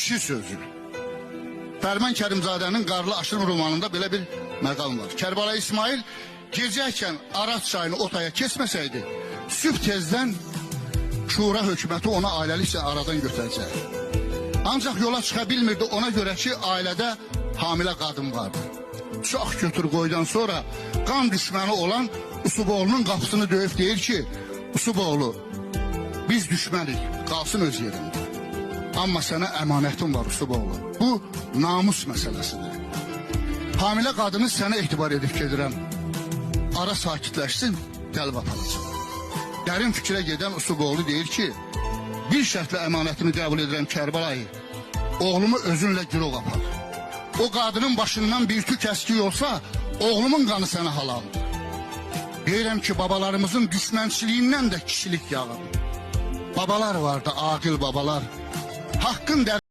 kişi sözü. Fərman Kərimzadənin Qarlı Aşırım romanında belə bir məqam var. Kərbəlayı İsmail gecəykən Araz çayını otaya keçməsəydi, sübh tezdən Şura hökuməti ona ailəliklə aradan götürəcək. Ancaq yola çıxa bilmirdi, ona görə ki, ailədə hamilə qadın vardı. Çox götür qoydan sonra qan düşməni olan Usuboğlu'nun qapısını döyüb deyir ki, Usuboğlu, biz düşmənik, qalsın öz yerində. Amma sənə əmanətim var Usuboğlu. Bu namus məsələsidir. Hamilə qadını sənə etibar edib gedirəm. Ara sakitləşsin, gəlib aparacaq. Dərin fikrə gedən Usuboğlu deyir ki, bir şərtlə əmanətimi qəbul edirəm Kərbəlayı. Oğlumu özünlə girov apar. O qadının başından bir tük əskik olsa, oğlumun qanı sənə halaldır. Deyirəm ki, babalarımızın düşmənçiliyindən də kişilik yağır. Babalar vardı, aqil babalar. Hakkın